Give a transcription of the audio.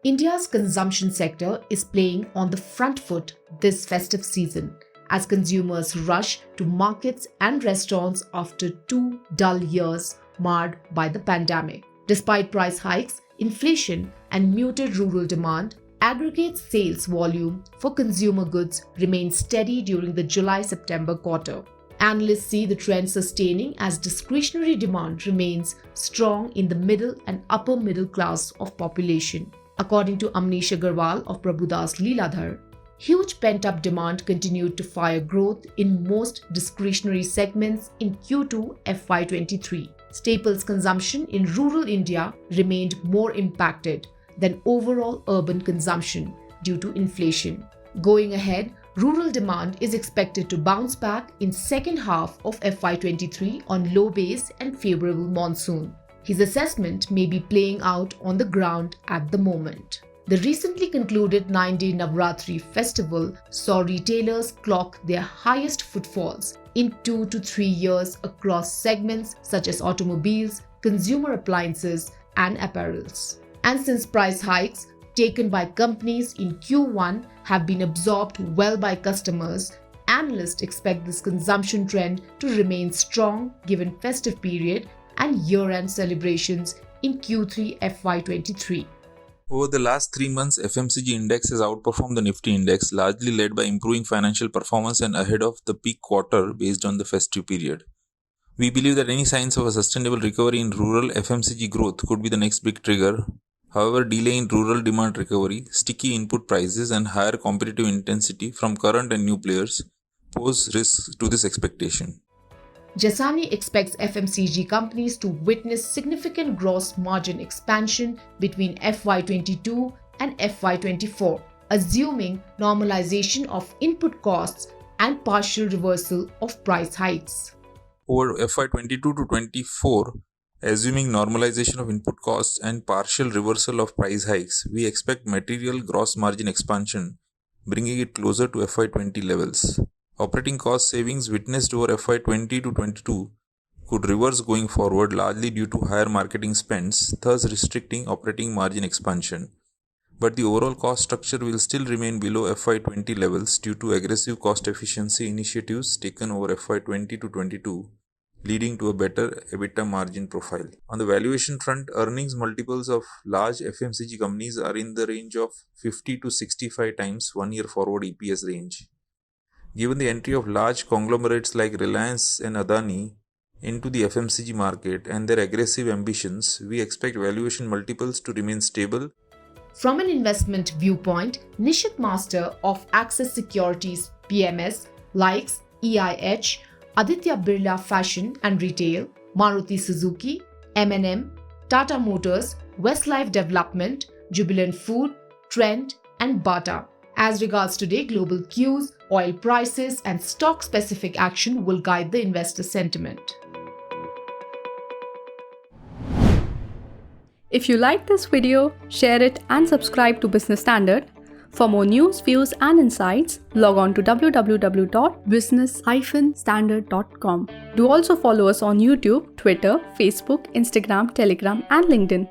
India's consumption sector is playing on the front foot this festive season as consumers rush to markets and restaurants after 2 dull years marred by the pandemic. Despite price hikes, inflation, and muted rural demand, aggregate sales volume for consumer goods remained steady during the July-September quarter. Analysts see the trend sustaining as discretionary demand remains strong in the middle and upper middle class of population. According to Amnish Agarwal of Prabhudas Leeladhar, huge pent-up demand continued to fire growth in most discretionary segments in Q2 FY23. Staples consumption in rural India remained more impacted than overall urban consumption due to inflation. Going ahead, rural demand is expected to bounce back in second half of FY23 on low base and favorable monsoon. His assessment may be playing out on the ground at the moment. The recently concluded 9-day Navratri festival saw retailers clock their highest footfalls in 2 to 3 years across segments such as automobiles, consumer appliances, and apparels. And since price hikes taken by companies in Q1 have been absorbed well by customers, analysts expect this consumption trend to remain strong given festive period and year-end celebrations in Q3 FY23. Over the last 3 months, FMCG index has outperformed the Nifty index, largely led by improving financial performance and ahead of the peak quarter based on the festive period. We believe that any signs of a sustainable recovery in rural FMCG growth could be the next big trigger. However, delay in rural demand recovery, sticky input prices, and higher competitive intensity from current and new players pose risks to this expectation. Jasani expects FMCG companies to witness significant gross margin expansion between FY22 and FY24, assuming normalization of input costs and partial reversal of price hikes. Over FY22 to 24, assuming normalization of input costs and partial reversal of price hikes, we expect material gross margin expansion, bringing it closer to FY20 levels. Operating cost savings witnessed over FY20 to 22 could reverse going forward, largely due to higher marketing spends, thus restricting operating margin expansion. But the overall cost structure will still remain below FY20 levels due to aggressive cost efficiency initiatives taken over FY20 to 22, leading to a better EBITDA margin profile. On the valuation front, earnings multiples of large FMCG companies are in the range of 50 to 65 times 1-year forward EPS range. Given the entry of large conglomerates like Reliance and Adani into the FMCG market and their aggressive ambitions, we expect valuation multiples to remain stable. From an investment viewpoint, Nishit Master of Axis Securities PMS likes EIH, Aditya Birla Fashion and Retail, Maruti Suzuki, M&M, Tata Motors, Westlife Development, Jubilant Food, Trent, and Bata. As regards today, global cues, oil prices, and stock-specific action will guide the investor sentiment. If you like this video, share it and subscribe to Business Standard. For more news, views, and insights, log on to www.business-standard.com. Do also follow us on YouTube, Twitter, Facebook, Instagram, Telegram, and LinkedIn.